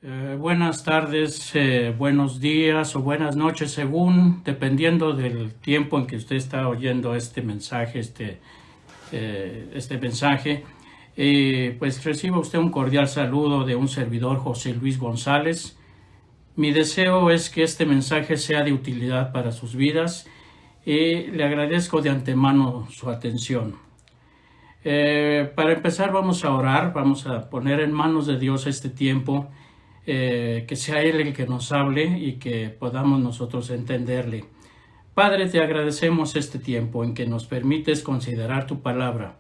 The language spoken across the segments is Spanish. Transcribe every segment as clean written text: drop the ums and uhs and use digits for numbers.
Buenas tardes, buenos días o buenas noches, según, dependiendo del tiempo en que usted está oyendo este mensaje, este mensaje. Pues reciba usted un cordial saludo de un servidor, José Luis González. Mi deseo es que este mensaje sea de utilidad para sus vidas y le agradezco de antemano su atención. Para empezar vamos a orar, vamos a poner en manos de Dios este tiempo, que sea Él el que nos hable y que podamos nosotros entenderle. Padre, te agradecemos este tiempo en que nos permites considerar tu palabra.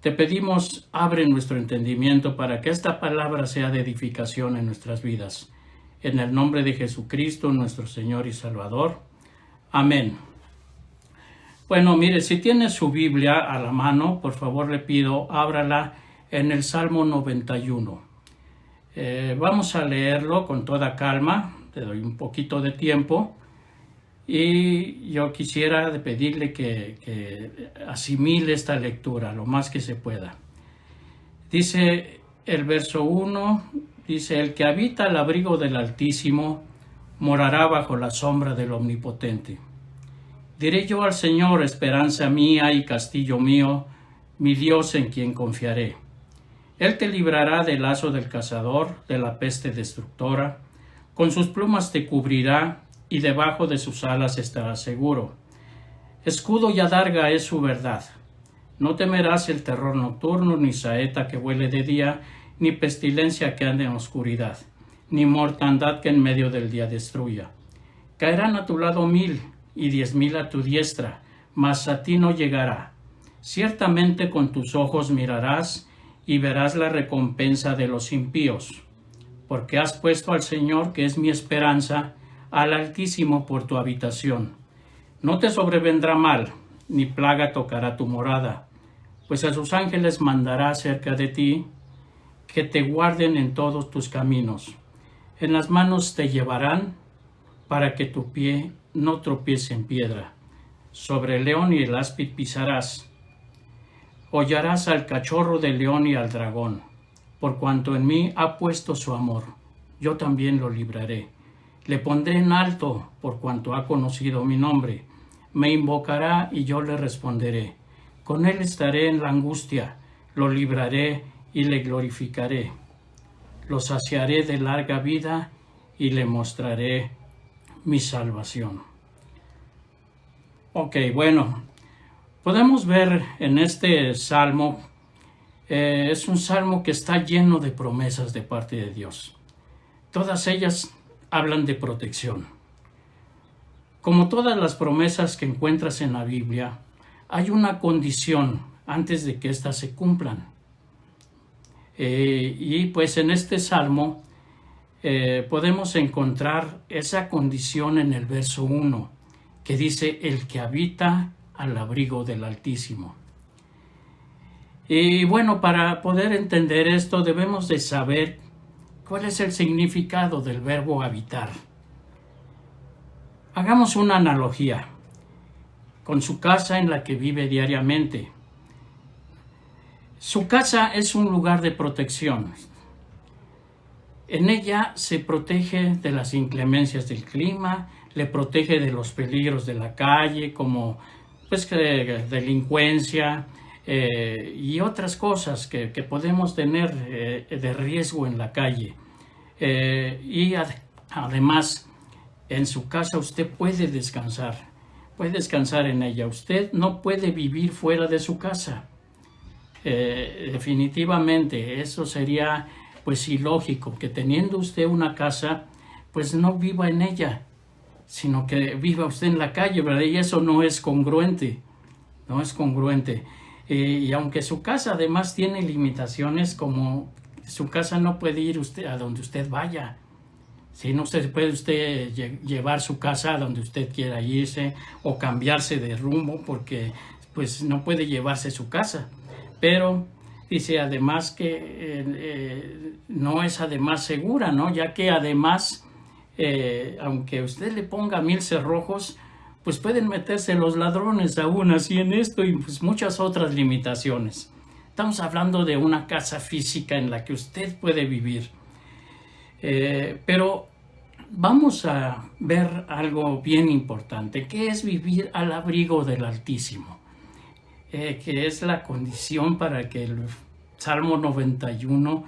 Te pedimos, abre nuestro entendimiento para que esta palabra sea de edificación en nuestras vidas. En el nombre de Jesucristo, nuestro Señor y Salvador. Amén. Bueno, mire, si tiene su Biblia a la mano, por favor le pido, ábrala en el Salmo 91. Vamos a leerlo con toda calma, te doy un poquito de tiempo y yo quisiera pedirle que asimile esta lectura lo más que se pueda. Dice el verso 1, dice: el que habita al abrigo del Altísimo morará bajo la sombra del Omnipotente. Diré yo al Señor, esperanza mía y castillo mío, mi Dios en quien confiaré. Él te librará del lazo del cazador, de la peste destructora. Con sus plumas te cubrirá, y debajo de sus alas estarás seguro. Escudo y adarga es su verdad. No temerás el terror nocturno, ni saeta que vuele de día, ni pestilencia que ande en oscuridad, ni mortandad que en medio del día destruya. Caerán a tu lado 1000, y 10,000 a tu diestra, mas a ti no llegará. Ciertamente con tus ojos mirarás, y verás la recompensa de los impíos, porque has puesto al Señor, que es mi esperanza, al Altísimo por tu habitación. No te sobrevendrá mal, ni plaga tocará tu morada, pues a sus ángeles mandará cerca de ti, que te guarden en todos tus caminos. En las manos te llevarán, para que tu pie no tropiece en piedra. Sobre el león y el áspid pisarás. Hollarás al cachorro del león y al dragón. Por cuanto en mí ha puesto su amor, yo también lo libraré. Le pondré en alto, por cuanto ha conocido mi nombre. Me invocará y yo le responderé. Con él estaré en la angustia, lo libraré y le glorificaré. Lo saciaré de larga vida y le mostraré mi salvación. Ok, bueno, podemos ver en este salmo, es un salmo que está lleno de promesas de parte de Dios. Todas ellas hablan de protección. Como todas las promesas que encuentras en la Biblia, hay una condición antes de que éstas se cumplan. Y pues en este salmo podemos encontrar esa condición en el verso 1, que dice: el que habita al abrigo del Altísimo. Y bueno, para poder entender esto debemos de saber cuál es el significado del verbo habitar. Hagamos una analogía con su casa en la que vive diariamente. Su casa es un lugar de protección. En ella se protege de las inclemencias del clima, le protege de los peligros de la calle, como pues delincuencia y otras cosas que podemos tener de riesgo en la calle. Además, en su casa usted puede descansar en ella. Usted no puede vivir fuera de su casa. Definitivamente, eso sería pues ilógico, que teniendo usted una casa, pues no viva en ella, sino que viva usted en la calle, ¿verdad? Y eso no es congruente, y aunque su casa además tiene limitaciones, como su casa no puede ir usted a donde usted vaya. Si no se puede usted llevar su casa a donde usted quiera irse o cambiarse de rumbo, porque pues no puede llevarse su casa. Pero dice además que no es además segura, ¿no? Ya que además, aunque usted le ponga 1000 cerrojos, pues pueden meterse los ladrones aún así en esto, y pues muchas otras limitaciones. Estamos hablando de una casa física en la que usted puede vivir. Pero vamos a ver algo bien importante, que es vivir al abrigo del Altísimo, que es la condición para que el Salmo 91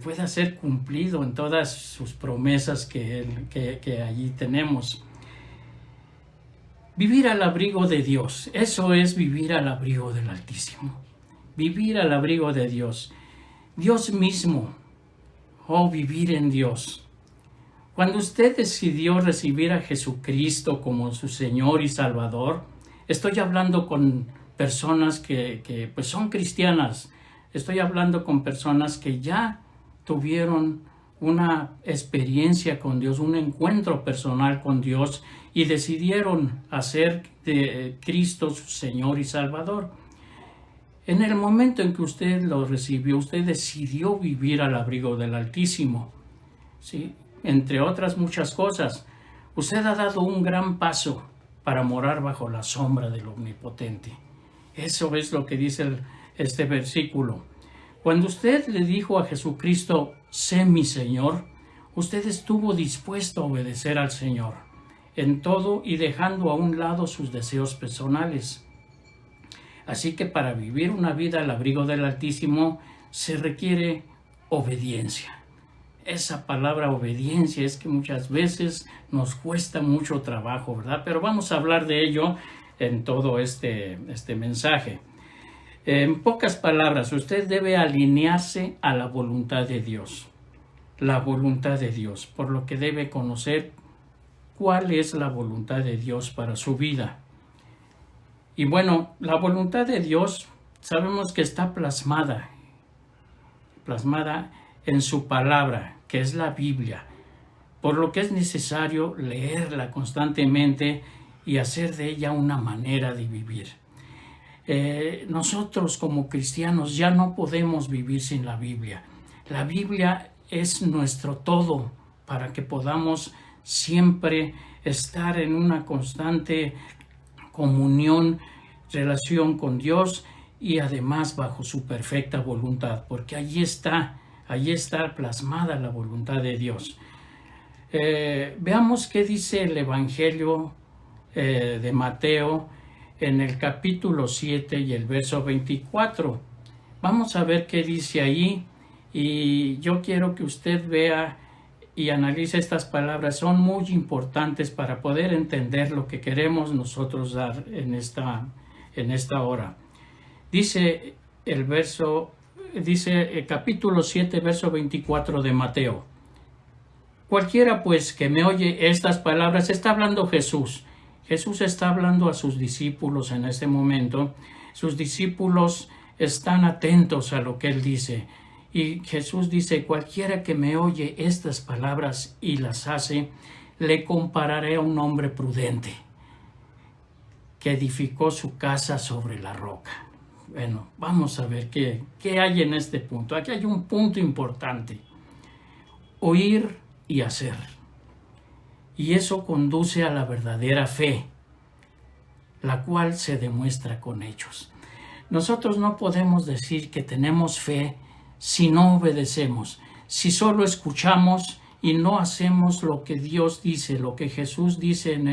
pueda ser cumplido en todas sus promesas que allí tenemos. Vivir al abrigo de Dios, eso es vivir al abrigo del Altísimo. Vivir al abrigo de Dios. Dios mismo, vivir en Dios. Cuando usted decidió recibir a Jesucristo como su Señor y Salvador, estoy hablando con personas que pues son cristianas, estoy hablando con personas que ya tuvieron una experiencia con Dios, un encuentro personal con Dios y decidieron hacer de Cristo su Señor y Salvador. En el momento en que usted lo recibió, usted decidió vivir al abrigo del Altísimo, ¿sí? Entre otras muchas cosas. Usted ha dado un gran paso para morar bajo la sombra del Omnipotente. Eso es lo que dice este versículo. Cuando usted le dijo a Jesucristo, sé mi Señor, usted estuvo dispuesto a obedecer al Señor en todo y dejando a un lado sus deseos personales. Así que para vivir una vida al abrigo del Altísimo se requiere obediencia. Esa palabra obediencia es que muchas veces nos cuesta mucho trabajo, ¿verdad? Pero vamos a hablar de ello en todo este mensaje. En pocas palabras, usted debe alinearse a la voluntad de Dios. La voluntad de Dios, por lo que debe conocer cuál es la voluntad de Dios para su vida. Y bueno, la voluntad de Dios sabemos que está plasmada en su palabra, que es la Biblia, por lo que es necesario leerla constantemente y hacer de ella una manera de vivir. Nosotros como cristianos ya no podemos vivir sin la Biblia. La Biblia es nuestro todo para que podamos siempre estar en una constante comunión, relación con Dios y además bajo su perfecta voluntad, porque allí está plasmada la voluntad de Dios. Veamos qué dice el Evangelio de Mateo en el capítulo 7 y el verso 24. Vamos a ver qué dice ahí y yo quiero que usted vea y analice estas palabras. Son muy importantes para poder entender lo que queremos nosotros dar en esta hora. Dice el capítulo 7, verso 24 de Mateo. Cualquiera pues que me oye estas palabras, está hablando Jesús. Jesús está hablando a sus discípulos en este momento. Sus discípulos están atentos a lo que él dice. Y Jesús dice, cualquiera que me oye estas palabras y las hace, le compararé a un hombre prudente que edificó su casa sobre la roca. Bueno, vamos a ver qué hay en este punto. Aquí hay un punto importante. Oír y hacer. Y eso conduce a la verdadera fe, la cual se demuestra con hechos. Nosotros no podemos decir que tenemos fe si no obedecemos, si solo escuchamos y no hacemos lo que Dios dice, lo que Jesús dice en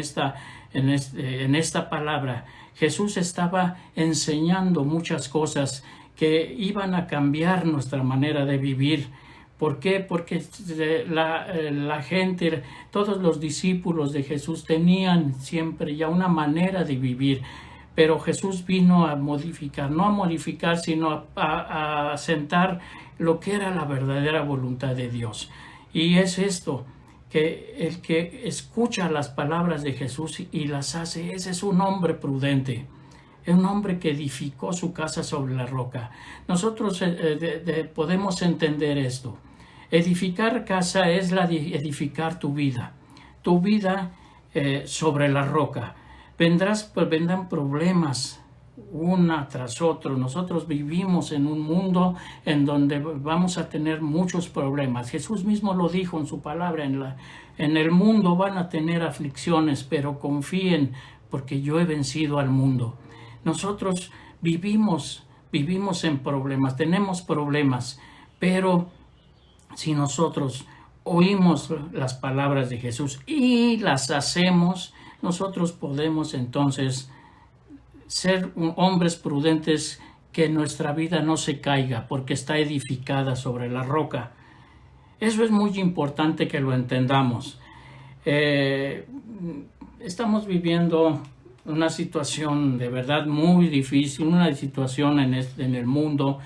esta palabra. Jesús estaba enseñando muchas cosas que iban a cambiar nuestra manera de vivir. ¿Por qué? Porque la gente, todos los discípulos de Jesús tenían siempre ya una manera de vivir, pero Jesús vino a modificar, no a modificar, sino a asentar lo que era la verdadera voluntad de Dios. Y es esto, que el que escucha las palabras de Jesús y las hace, ese es un hombre prudente. Es un hombre que edificó su casa sobre la roca. Nosotros podemos entender esto. Edificar casa es edificar tu vida sobre la roca. Vendrán problemas una tras otro. Nosotros vivimos en un mundo en donde vamos a tener muchos problemas. Jesús mismo lo dijo en su palabra, en el mundo van a tener aflicciones, pero confíen porque yo he vencido al mundo. Nosotros vivimos en problemas, tenemos problemas, pero si nosotros oímos las palabras de Jesús y las hacemos, nosotros podemos entonces ser hombres prudentes, que nuestra vida no se caiga porque está edificada sobre la roca. Eso es muy importante que lo entendamos. Estamos viviendo una situación de verdad muy difícil, una situación en el mundo.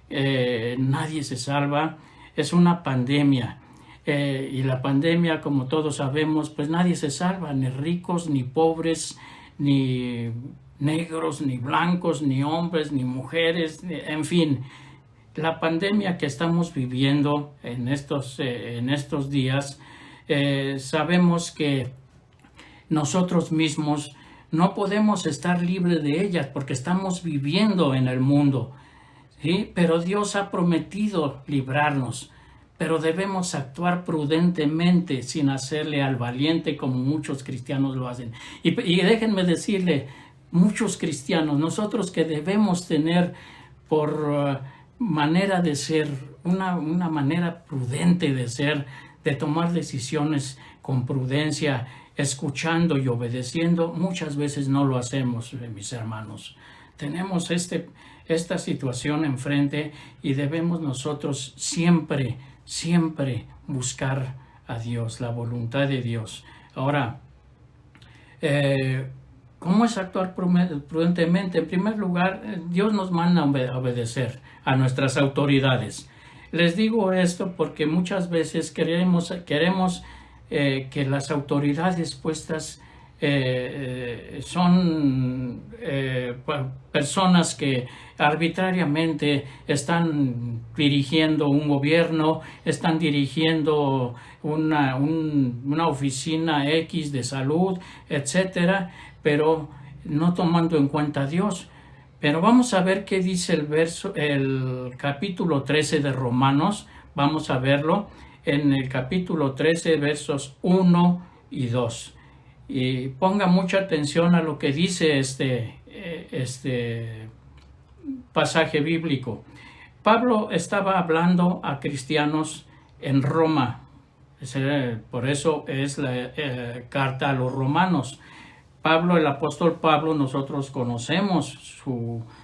Nadie se salva. Es una pandemia. Y la pandemia, como todos sabemos, pues nadie se salva, ni ricos, ni pobres, ni negros, ni blancos, ni hombres, ni mujeres, en fin. La pandemia que estamos viviendo en estos días, sabemos que nosotros mismos no podemos estar libres de ellas porque estamos viviendo en el mundo, ¿sí? Pero Dios ha prometido librarnos, pero debemos actuar prudentemente sin hacerle al valiente como muchos cristianos lo hacen. Y déjenme decirle, muchos cristianos, nosotros que debemos tener por manera de ser, una manera prudente de ser, de tomar decisiones con prudencia, escuchando y obedeciendo, muchas veces no lo hacemos, mis hermanos. Tenemos esta situación enfrente y debemos nosotros siempre buscar a Dios, la voluntad de Dios. Ahora, ¿cómo es actuar prudentemente? En primer lugar, Dios nos manda a obedecer a nuestras autoridades. Les digo esto porque muchas veces queremos que las autoridades puestas son personas que arbitrariamente están dirigiendo un gobierno, están dirigiendo una oficina X de salud, etcétera, pero no tomando en cuenta a Dios. Pero vamos a ver qué dice el capítulo 13 de Romanos. Vamos a verlo en el capítulo 13, versos 1 y 2. Y ponga mucha atención a lo que dice este pasaje bíblico. Pablo estaba hablando a cristianos en Roma. Por eso es la carta a los romanos. Pablo, el apóstol Pablo, nosotros conocemos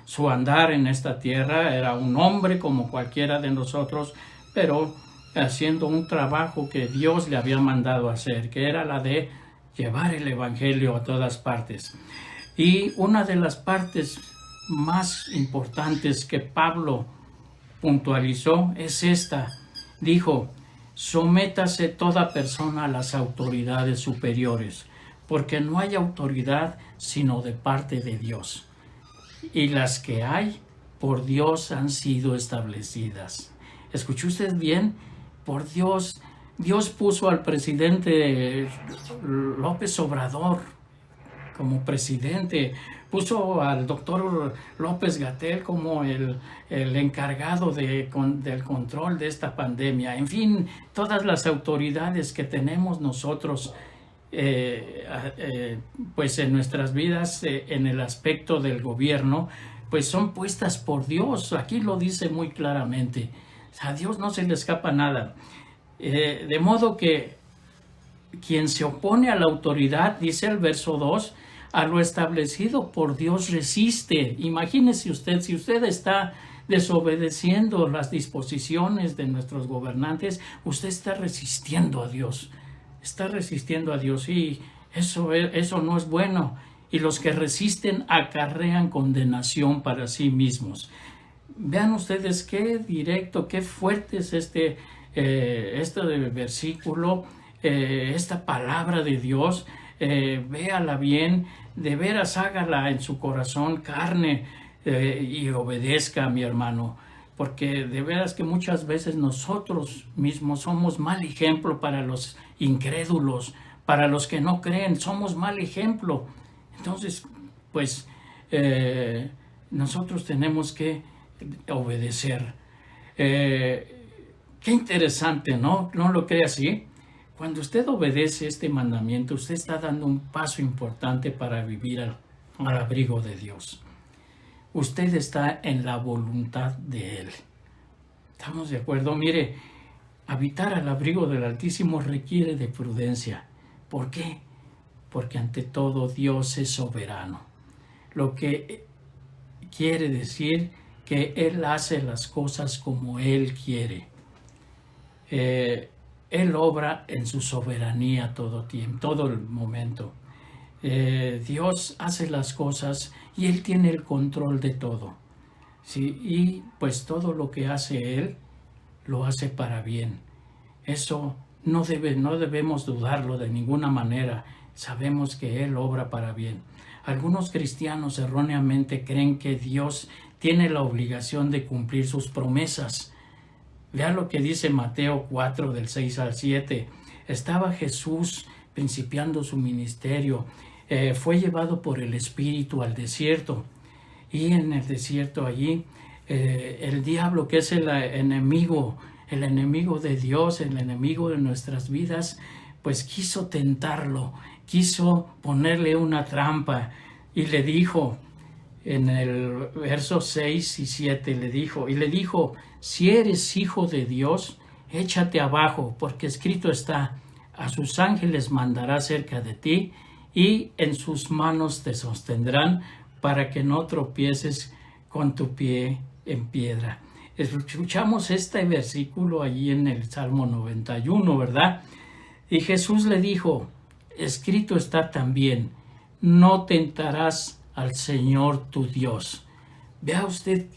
su andar en esta tierra. Era un hombre como cualquiera de nosotros, pero haciendo un trabajo que Dios le había mandado hacer, que era la de llevar el evangelio a todas partes. Y una de las partes más importantes que Pablo puntualizó es esta. Dijo: sométase toda persona a las autoridades superiores, porque no hay autoridad sino de parte de Dios, y las que hay por Dios han sido establecidas. ¿Escuchó usted bien? Por Dios. Dios puso al presidente López Obrador como presidente, puso al doctor López-Gatell como el encargado del control de esta pandemia. En fin, todas las autoridades que tenemos nosotros pues en nuestras vidas, en el aspecto del gobierno, pues son puestas por Dios. Aquí lo dice muy claramente. A Dios no se le escapa nada. De modo que quien se opone a la autoridad, dice el verso 2, a lo establecido por Dios resiste. Imagínese usted, si usted está desobedeciendo las disposiciones de nuestros gobernantes, usted está resistiendo a Dios. Está resistiendo a Dios, y eso no es bueno. Y los que resisten acarrean condenación para sí mismos. Vean ustedes qué directo, qué fuerte es este versículo, esta palabra de Dios. Véala bien, de veras hágala en su corazón carne, y obedezca, mi hermano, porque de veras que muchas veces nosotros mismos somos mal ejemplo para los incrédulos, para los que no creen, somos mal ejemplo. Entonces, pues nosotros tenemos que obedecer. Qué interesante, ¿no? ¿No lo cree así? Cuando usted obedece este mandamiento, usted está dando un paso importante para vivir al abrigo de Dios. Usted está en la voluntad de Él. ¿Estamos de acuerdo? Mire, Habitar al abrigo del Altísimo requiere de prudencia. ¿Por qué? Porque ante todo Dios es soberano. Lo que quiere decir que Él hace las cosas como Él quiere. Él obra en su soberanía todo tiempo, todo el momento. Dios hace las cosas y Él tiene el control de todo. ¿Sí? Y pues todo lo que hace Él, lo hace para bien. Eso no debemos dudarlo de ninguna manera. Sabemos que Él obra para bien. Algunos cristianos erróneamente creen que Dios tiene la obligación de cumplir sus promesas. Vea lo que dice Mateo 4, del 6 al 7. Estaba Jesús principiando su ministerio. Fue llevado por el Espíritu al desierto. Y en el desierto allí, el diablo, que es el enemigo de Dios, el enemigo de nuestras vidas, pues quiso tentarlo, quiso ponerle una trampa y le dijo, en el verso 6 y 7 le dijo, si eres hijo de Dios, échate abajo, porque escrito está, a sus ángeles mandará cerca de ti y en sus manos te sostendrán para que no tropieces con tu pie en piedra. Escuchamos este versículo allí en el Salmo 91, ¿verdad? Y Jesús le dijo, escrito está también, no tentarás al Señor tu Dios. Vea usted,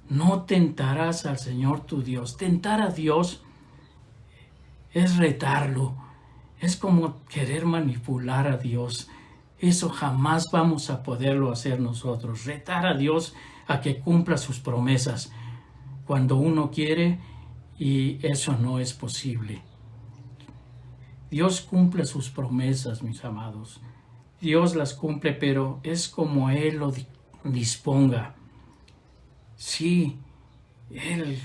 no tentarás al Señor tu Dios. Tentar a Dios es retarlo, es como querer manipular a Dios. Eso jamás vamos a poderlo hacer nosotros, retar a Dios a que cumpla sus promesas cuando uno quiere, y eso no es posible. Dios cumple sus promesas, mis amados. Dios las cumple, pero es como Él lo disponga. Sí, Él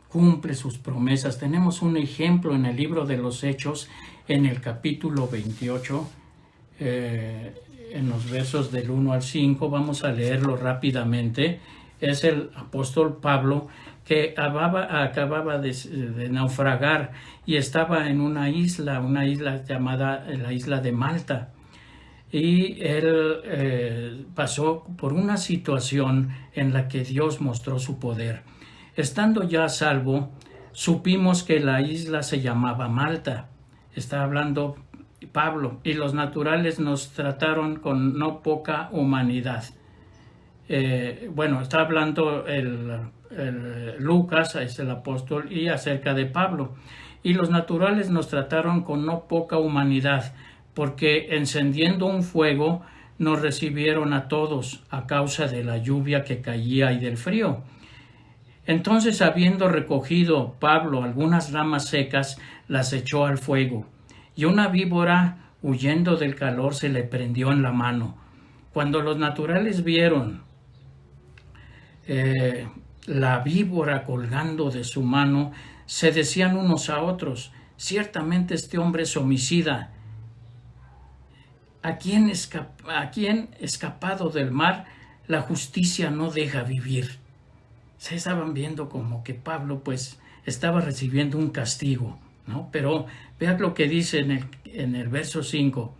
cumple sus promesas. Tenemos un ejemplo en el libro de los Hechos, en el capítulo 28, en los versos del 1 al 5. Vamos a leerlo rápidamente. Es el apóstol Pablo, que acababa de naufragar y estaba en una isla llamada la isla de Malta. Y él pasó por una situación en la que Dios mostró su poder. Estando ya a salvo, supimos que la isla se llamaba Malta. Está hablando Pablo, y los naturales nos trataron con no poca humanidad. Está hablando Lucas, es el apóstol, y acerca de Pablo. Y los naturales nos trataron con no poca humanidad, porque encendiendo un fuego nos recibieron a todos a causa de la lluvia que caía y del frío. Entonces, habiendo recogido Pablo algunas ramas secas, las echó al fuego, y una víbora, huyendo del calor, se le prendió en la mano. Cuando los naturales vieron la víbora colgando de su mano, se decían unos a otros, ciertamente este hombre es homicida. ¿A quién escapado del mar la justicia no deja vivir? Se estaban viendo como que Pablo pues estaba recibiendo un castigo, ¿no? Pero vean lo que dice en el verso 5.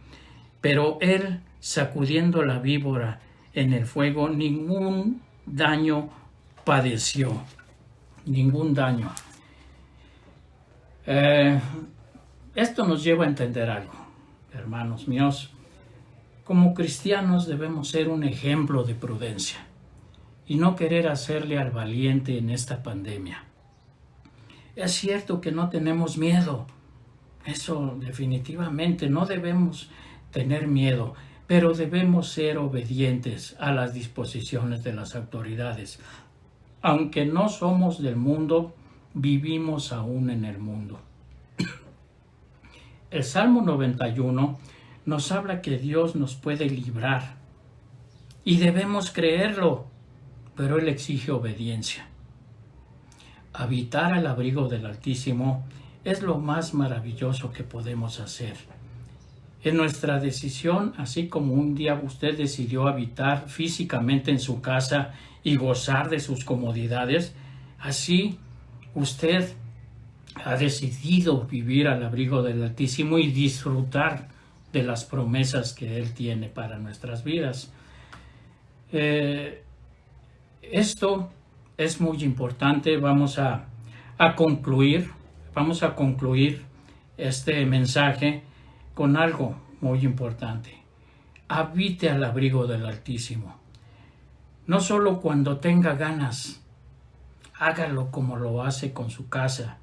Pero él, sacudiendo la víbora en el fuego, ningún daño padeció. Ningún daño. Esto nos lleva a entender algo, hermanos míos. Como cristianos debemos ser un ejemplo de prudencia y no querer hacerle al valiente en esta pandemia. Es cierto que no tenemos miedo, eso definitivamente no debemos tener miedo, pero debemos ser obedientes a las disposiciones de las autoridades. Aunque no somos del mundo, vivimos aún en el mundo. El Salmo 91 nos habla que Dios nos puede librar y debemos creerlo, pero Él exige obediencia. Habitar al abrigo del Altísimo es lo más maravilloso que podemos hacer. En nuestra decisión, así como un día usted decidió habitar físicamente en su casa y gozar de sus comodidades, así usted ha decidido vivir al abrigo del Altísimo y disfrutar de las promesas que Él tiene para nuestras vidas. Esto es muy importante. Vamos a concluir este mensaje con algo muy importante. Habite al abrigo del Altísimo. No solo cuando tenga ganas, hágalo como lo hace con su casa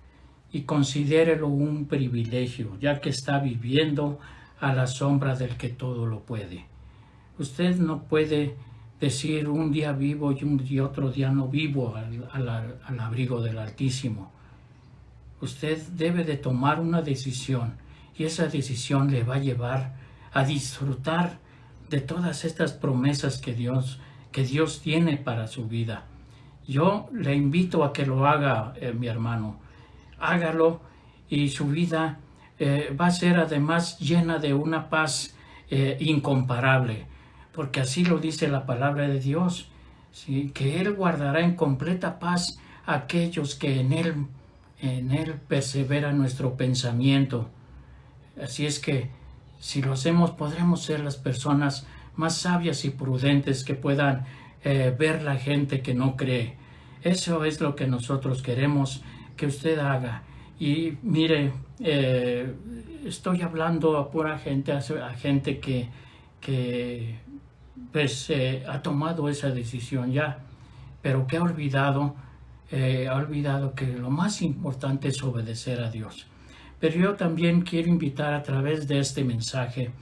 y considérelo un privilegio, ya que está viviendo a la sombra del que todo lo puede. Usted no puede decir un día vivo y otro día no vivo al abrigo del Altísimo. Usted debe de tomar una decisión y esa decisión le va a llevar a disfrutar de todas estas promesas que Dios tiene para su vida. Yo le invito a que lo haga, mi hermano. Hágalo y su vida va a ser además llena de una paz incomparable, porque así lo dice la palabra de Dios, ¿sí? Que Él guardará en completa paz a aquellos que en Él persevera nuestro pensamiento. Así es que si lo hacemos podremos ser las personas más sabias y prudentes que puedan ver la gente que no cree. Eso es lo que nosotros queremos que usted haga. Y mire, estoy hablando a pura gente, a gente que pues ha tomado esa decisión ya, pero que ha olvidado que lo más importante es obedecer a Dios. Pero yo también quiero invitar a través de este mensaje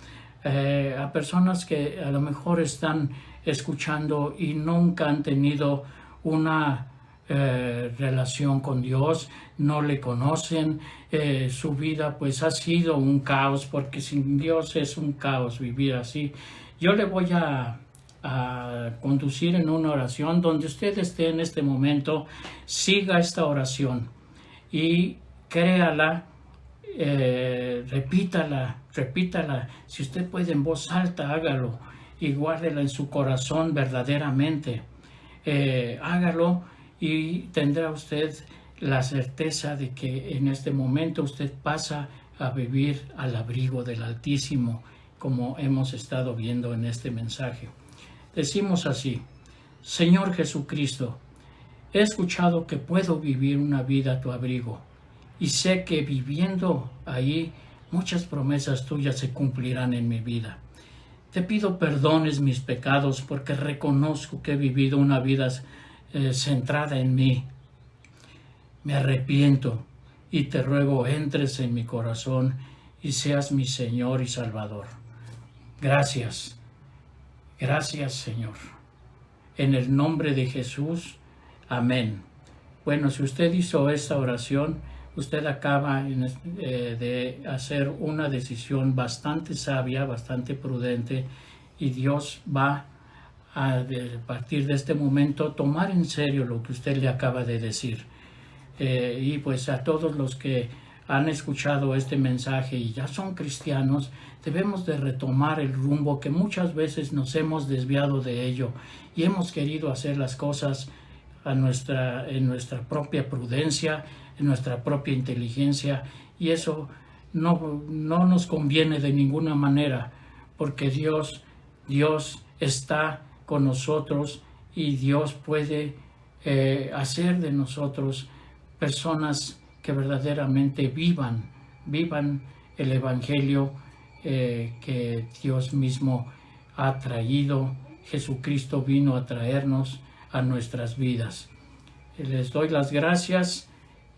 a personas que a lo mejor están escuchando y nunca han tenido una relación con Dios, no le conocen, su vida pues ha sido un caos, porque sin Dios es un caos vivir así. Yo le voy a conducir en una oración donde usted esté en este momento, siga esta oración y créala, repítala, si usted puede en voz alta, hágalo y guárdela en su corazón verdaderamente. Hágalo y tendrá usted la certeza de que en este momento usted pasa a vivir al abrigo del Altísimo, como hemos estado viendo en este mensaje. Decimos así: Señor Jesucristo, he escuchado que puedo vivir una vida a tu abrigo y sé que viviendo ahí muchas promesas tuyas se cumplirán en mi vida. Te pido perdones mis pecados porque reconozco que he vivido una vida centrada en mí. Me arrepiento y te ruego entres en mi corazón y seas mi Señor y Salvador. Gracias, Señor. En el nombre de Jesús, amén. Bueno, si usted hizo esta oración, usted acaba de hacer una decisión bastante sabia, bastante prudente, y Dios va a partir de este momento tomar en serio lo que usted le acaba de decir. Y pues a todos los que han escuchado este mensaje y ya son cristianos, debemos de retomar el rumbo que muchas veces nos hemos desviado de ello y hemos querido hacer las cosas en nuestra propia prudencia, en nuestra propia inteligencia, y eso no nos conviene de ninguna manera, porque Dios está con nosotros y Dios puede hacer de nosotros personas que verdaderamente vivan el Evangelio que Dios mismo ha traído. Jesucristo vino a traernos a nuestras vidas. Les doy las gracias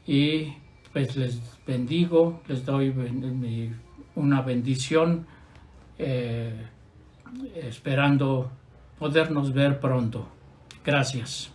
y pues les bendigo, les doy una bendición, esperando podernos ver pronto. Gracias.